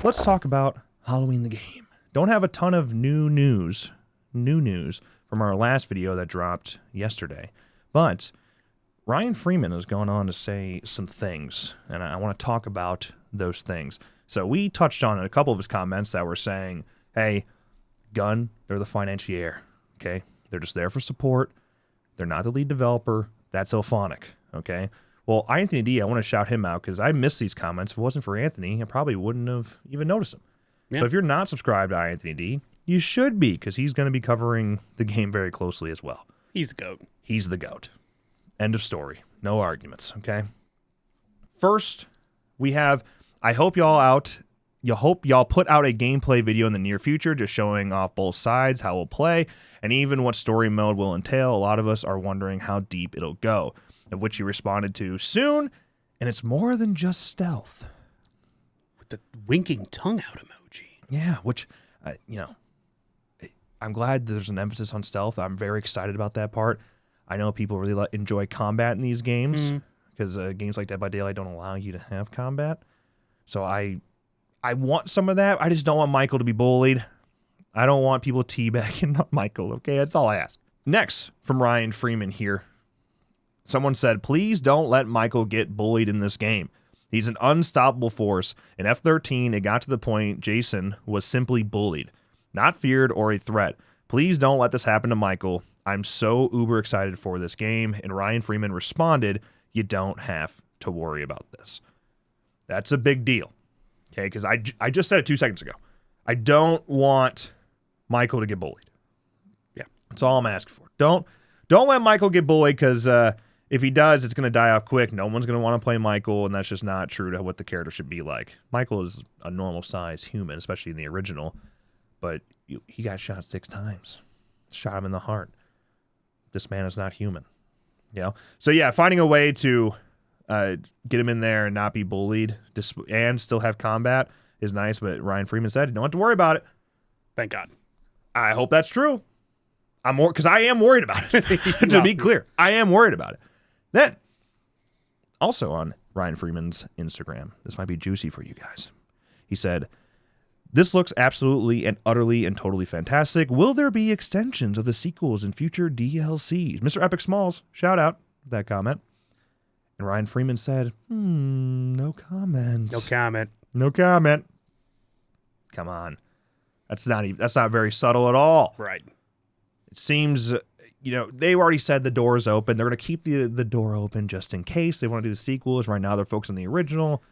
let's talk about Halloween the game. Don't have a ton of new news from our last video that dropped yesterday, but Ryan Freimann has gone on to say some things, and I want to talk about those things. So we touched on a couple of his comments that were saying, hey, Gun, they're the financier, okay? They're just there for support. They're not the lead developer. That's Ilphonic, okay? Well, Anthony D, I want to shout him out because I missed these comments. If it wasn't for Anthony, I probably wouldn't have even noticed them. Yeah. So if you're not subscribed to Anthony D, you should be, because he's going to be covering the game very closely as well. He's the GOAT. He's the GOAT. End of story. No arguments, okay? First, we have, I hope y'all put out a gameplay video in the near future just showing off both sides, how we'll play, and even what story mode will entail. A lot of us are wondering how deep it'll go, of which you responded to soon, and it's more than just stealth. With the winking tongue out emoji. Yeah, which, I'm glad there's an emphasis on stealth. I'm very excited about that part. I know people really enjoy combat in these games because games like Dead by Daylight don't allow you to have combat. So I want some of that. I just don't want Michael to be bullied. I don't want people teabagging Michael, okay? That's all I ask. Next, from Ryan Freimann here. Someone said, please don't let Michael get bullied in this game. He's an unstoppable force. In F13, it got to the point Jason was simply bullied, not feared or a threat. Please don't let this happen to Michael. I'm so uber excited for this game. And Ryan Freimann responded, you don't have to worry about this. That's a big deal. Okay, because I just said it 2 seconds ago. I don't want Michael to get bullied. Yeah. That's all I'm asking for. Don't let Michael get bullied, because if he does, it's going to die off quick. No one's going to want to play Michael, and that's just not true to what the character should be like. Michael is a normal-sized human, especially in the original, but he got shot 6 times. Shot him in the heart. This man is not human. You know? So, yeah, finding a way to get him in there and not be bullied and still have combat is nice, but Ryan Freimann said, you don't have to worry about it. Thank God. I hope that's true. Because I am worried about it. To be clear, I am worried about it. Then, also on Ryan Freeman's Instagram, this might be juicy for you guys. He said, this looks absolutely and utterly and totally fantastic. Will there be extensions of the sequels and future DLCs? Mr. Epic Smalls, shout out that comment. And Ryan Freimann said, no comment. No comment. No comment. Come on. That's not very subtle at all. Right. It seems, they've already said the door is open. They're going to keep the door open just in case they want to do the sequels. Right now, they're focused on the original.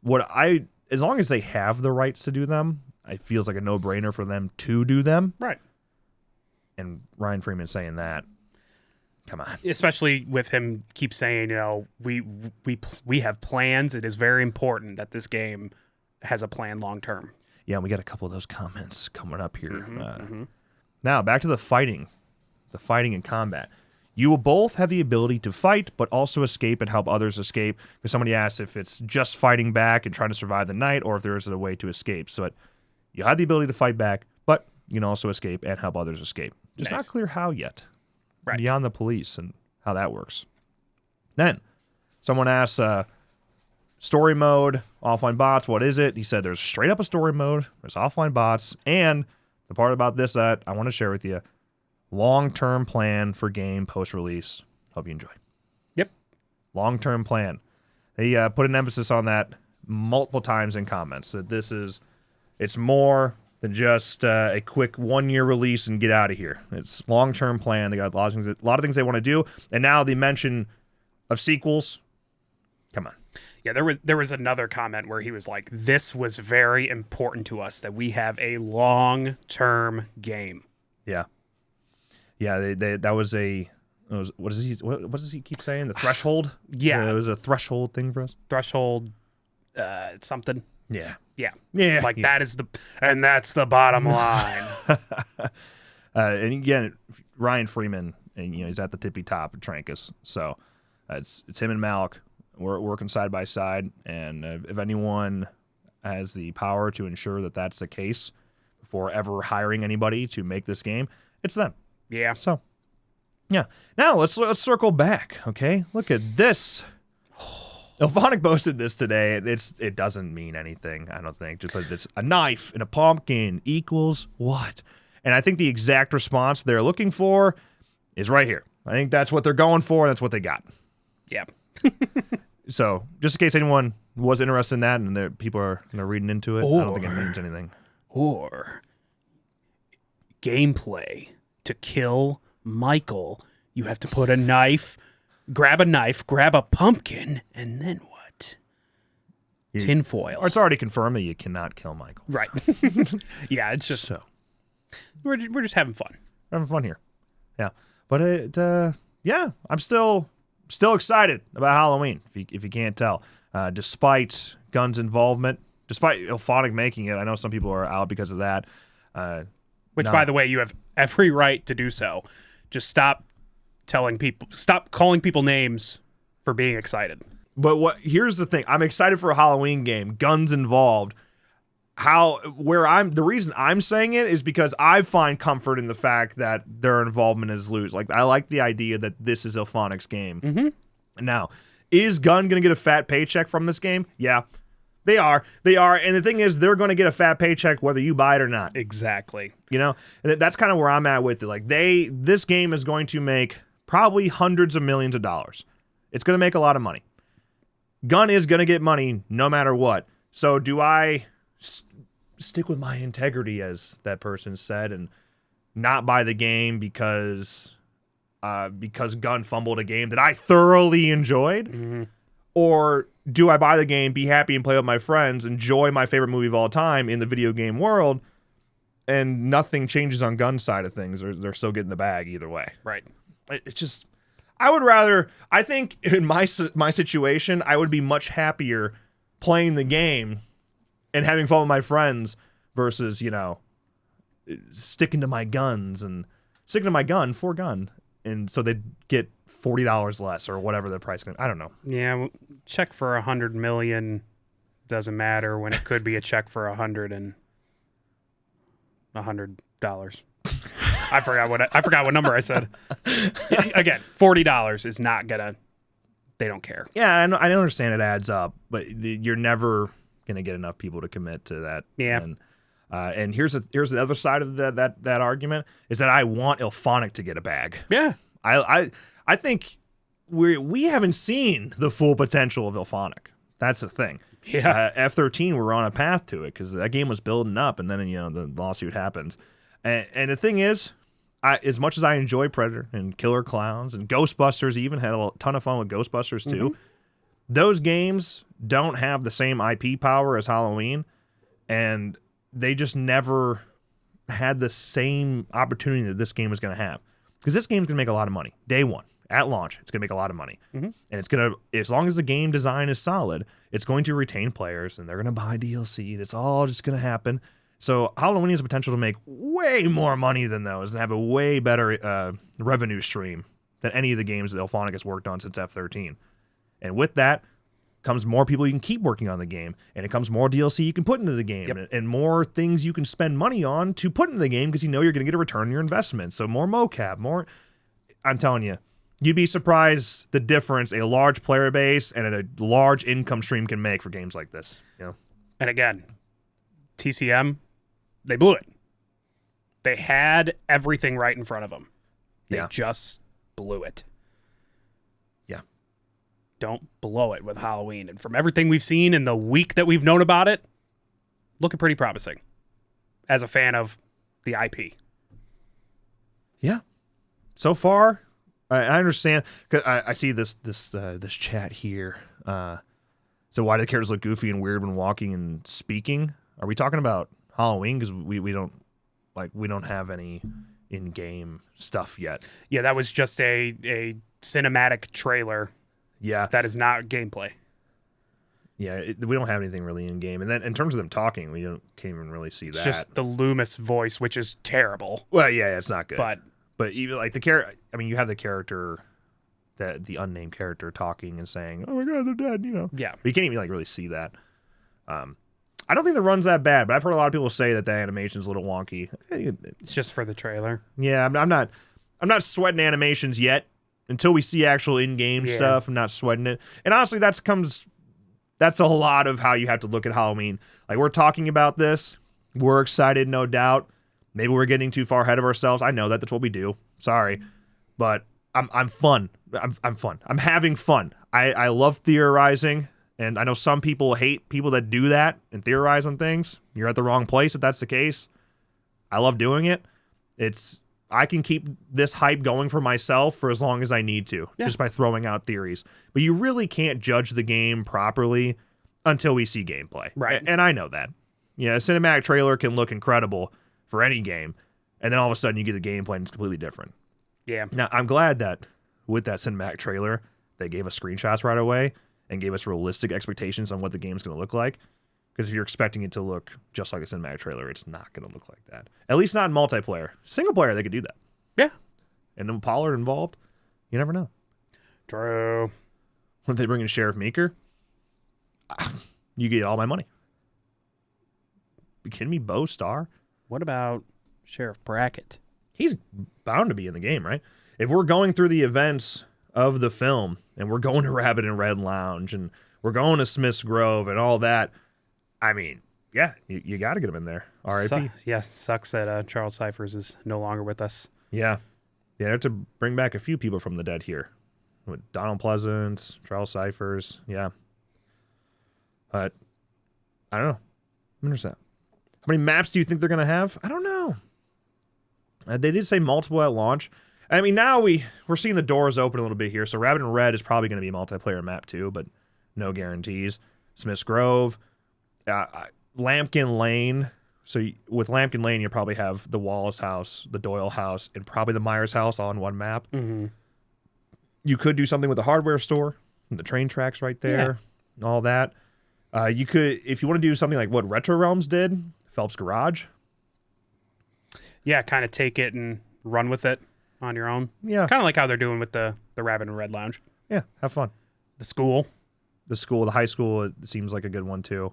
As long as they have the rights to do them, it feels like a no-brainer for them to do them. Right. And Ryan Freimann saying that, come on. Especially with him keep saying, we have plans. It is very important that this game has a plan long term. Yeah, we got a couple of those comments coming up here. Now, back to the fighting and combat. You will both have the ability to fight, but also escape and help others escape. Because somebody asked if it's just fighting back and trying to survive the night, or if there is a way to escape. So you have the ability to fight back, but you can also escape and help others escape. Just not clear how yet. Right. Beyond the police and how that works. Then, someone asked, story mode, offline bots, what is it? He said there's straight up a story mode, there's offline bots, and the part about this that I want to share with you, long-term plan for game post-release. Hope you enjoy. Yep. Long-term plan. They put an emphasis on that multiple times in comments, that it's more than just a quick 1-year release and get out of here. It's long-term plan. They got a lot of things they want to do, and now the mention of sequels. Come on. Yeah, there was another comment where he was like, this was very important to us, that we have a long-term game. Yeah. Yeah, that was what does he keep saying? The threshold? Yeah. It was a threshold thing for us. Threshold something. Yeah. Yeah. Yeah. Like that's the bottom line. And again, Ryan Freimann, and he's at the tippy top of Trancas. So it's him and Malik. We're working side by side, and if anyone has the power to ensure that that's the case before ever hiring anybody to make this game, it's them. Yeah. So, yeah. Now let's circle back. Okay, look at this. Ilphonic posted this today, and it doesn't mean anything, I don't think. Just put this, a knife and a pumpkin equals what? And I think the exact response they're looking for is right here. I think that's what they're going for, and that's what they got. Yeah. So, just in case anyone was interested in that and people are reading into it, I don't think it means anything. Or gameplay to kill Michael. You have to put a knife, grab a pumpkin, and then what? Tinfoil. Or it's already confirmed that you cannot kill Michael. Right. Yeah, it's just So, we're just having fun. having fun here. Yeah. But I'm still excited about Halloween, if you can't tell. Despite Gun's involvement, despite Ilphonic making it, I know some people are out because of that. Which, by the way, you have every right to do so. Just stop calling people names for being excited. But here's the thing. I'm excited for a Halloween game. Gun's involved. The reason I'm saying it is because I find comfort in the fact that their involvement is loose. Like, I like the idea that this is Ilphonic's game. Mm-hmm. Now, is Gun going to get a fat paycheck from this game? Yeah, they are. And the thing is, they're going to get a fat paycheck whether you buy it or not. Exactly. You know, and that's kind of where I'm at with it. Like, this game is going to make probably hundreds of millions of dollars. It's going to make a lot of money. Gun is going to get money no matter what. So do I stick with my integrity, as that person said, and not buy the game because Gun fumbled a game that I thoroughly enjoyed? Mm-hmm. Or do I buy the game, be happy, and play with my friends, enjoy my favorite movie of all time in the video game world, and nothing changes on Gun's side of things? They're still getting the bag either way. Right. It's just, I think in my situation, I would be much happier playing the game and having fun with my friends versus, sticking to my guns and sticking to my gun for Gun. And so they'd get $40 less or whatever the price. I don't know. Yeah, check for $100 million doesn't matter when it could be a check for $100. I forgot what number I said. Again, $40 is not gonna. They don't care. Yeah, I understand it adds up, but you're never gonna get enough people to commit to that. Yeah. And here's the other side of that argument is that I want Ilphonic to get a bag. Yeah. I think we haven't seen the full potential of Ilphonic. That's the thing. Yeah. F13, we're on a path to it because that game was building up, and then the lawsuit happens. And the thing is, as much as I enjoy Predator and Killer Clowns and Ghostbusters, even had a ton of fun with Ghostbusters too, those games don't have the same IP power as Halloween, and they just never had the same opportunity that this game is going to have. Because this game's going to make a lot of money. Day one, at launch, it's going to make a lot of money. And it's going to, as long as the game design is solid, it's going to retain players, and they're going to buy DLC, and it's all just going to happen. So Halloween has the potential to make way more money than those and have a way better revenue stream than any of the games that Ilphonic has worked on since F13. And with that comes more people you can keep working on the game, and it comes more DLC you can put into the game, and more things you can spend money on to put into the game because you know you're going to get a return on your investment. So more mocap, more... I'm telling you, you'd be surprised the difference a large player base and a large income stream can make for games like this. And again, TCM, they blew it. They had everything right in front of them. They just blew it. Yeah. Don't blow it with Halloween. And from everything we've seen in the week that we've known about it, looking pretty promising as a fan of the IP. Yeah. So far, I understand. Cause I see this chat here. So why do the characters look goofy and weird when walking and speaking? Are we talking about Halloween? Because we don't have any in-game stuff yet. Yeah, that was just a cinematic trailer. Yeah, that is not gameplay. Yeah, we don't have anything really in-game. And then in terms of them talking, can't even really see that. It's just the Loomis voice, which is terrible. Well, yeah, it's not good. But even like the character, you have the character, the unnamed character talking and saying, "Oh my God, they're dead," Yeah. But you can't even really see that. I don't think the run's that bad, but I've heard a lot of people say that the animation's a little wonky. It's just for the trailer. Yeah, I'm not sweating animations yet. until we see actual in-game stuff, I'm not sweating it. And honestly, that's a lot of how you have to look at Halloween. Like, we're talking about this. We're excited, no doubt. Maybe we're getting too far ahead of ourselves. I know that. That's what we do. Sorry. But I'm fun. I'm fun. I'm having fun. I love theorizing. And I know some people hate people that do that and theorize on things. You're at the wrong place if that's the case. I love doing it. I can keep this hype going for myself for as long as I need to, just by throwing out theories. But you really can't judge the game properly until we see gameplay. Right. And I know that. Yeah, a cinematic trailer can look incredible for any game, and then all of a sudden you get the gameplay and it's completely different. Yeah. Now, I'm glad that with that cinematic trailer, they gave us screenshots right away and gave us realistic expectations on what the game's going to look like. Because if you're expecting it to look just like a cinematic trailer, it's not going to look like that. At least not in multiplayer. Single player, they could do that. Yeah. And then Pollard involved, you never know. True. When they bring in Sheriff Meeker, you get all my money. You kidding me? Bo Star? What about Sheriff Brackett? He's bound to be in the game, right? If we're going through the events of the film and we're going to Rabbit and Red Lounge and we're going to Smith's Grove and all that, I mean, yeah, you got to get him in there. R.I.P. Sucks that Charles Cyphers is no longer with us. Yeah. Yeah, they have to bring back a few people from the dead here. With Donald Pleasance, Charles Cyphers, yeah. But, I don't know. I'm interested. How many maps do you think they're going to have? I don't know. They did say multiple at launch. I mean, now we're seeing the doors open a little bit here, so Rabbit and Red is probably going to be a multiplayer map too, but no guarantees. Smith's Grove, Lampkin Lane. So with Lampkin Lane, you probably have the Wallace house, the Doyle house, and probably the Myers house all in one map. Mm-hmm. You could do something with the hardware store and the train tracks right there, all that. You could, if you want to do something like what Retro Realms did, Phelps Garage. Yeah, kind of take it and run with it on your own. Yeah. Kind of like how they're doing with the Rabbit and Red Lounge. Yeah, have fun. The school, the high school, it seems like a good one too.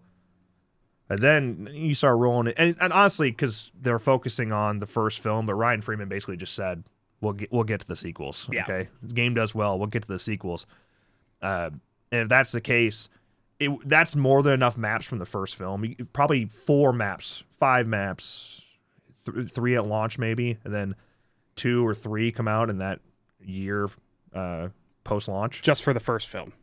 And then you start rolling it. And honestly, because they're focusing on the first film, but Ryan Freimann basically just said, we'll get to the sequels. Yeah. Okay. The game does well. We'll get to the sequels. And if that's the case, that's more than enough maps from the first film. Probably 4 maps, 5 maps, 3 at launch maybe, and then 2 or 3 come out in that year post-launch. just for the first film.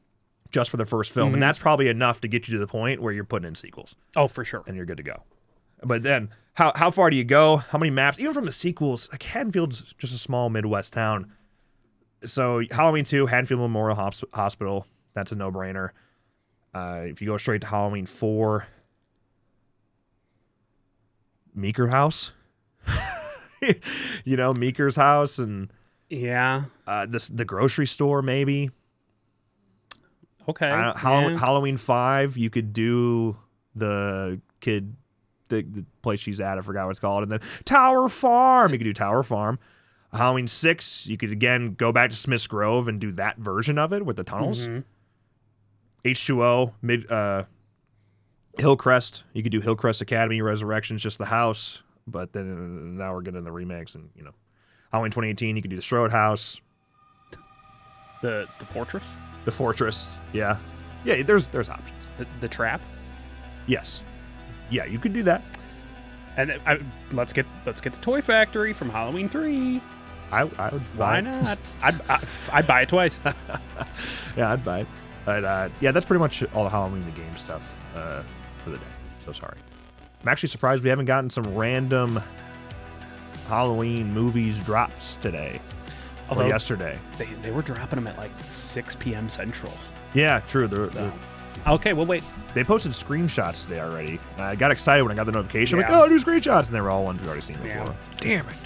Just for the first film. Mm-hmm. And that's probably enough to get you to the point where you're putting in sequels. Oh, for sure. And you're good to go. But then, how far do you go? How many maps? Even from the sequels, like Haddonfield's just a small Midwest town. So Halloween 2, Haddonfield Memorial Hospital, that's a no-brainer. If you go straight to Halloween 4, Meeker House. Meeker's house and the grocery store maybe. Okay. Halloween 5, you could do the kid, the place she's at. I forgot what it's called. And then Tower Farm. You could do Tower Farm. Halloween 6, you could again go back to Smith's Grove and do that version of it with the tunnels. Mm-hmm. H2O, Hillcrest. You could do Hillcrest Academy, Resurrections, just the house. But then now we're getting the remakes. And, Halloween 2018, you could do the Strode House. The Fortress? The Fortress, yeah. Yeah, there's options. The Trap? Yes. Yeah, you could do that. And let's get the Toy Factory from Halloween 3. I would buy Why it. not? I'd buy it twice. Yeah, I'd buy it. But that's pretty much all the Halloween the game stuff for the day. So sorry. I'm actually surprised we haven't gotten some random Halloween movies drops today. Although yesterday. They were dropping them at like 6 p.m. Central. Yeah, true. Okay, well, wait. They posted screenshots today already. I got excited when I got the notification. Yeah. I'm like, new screenshots. And they were all ones we've already seen before. Yeah. Damn it.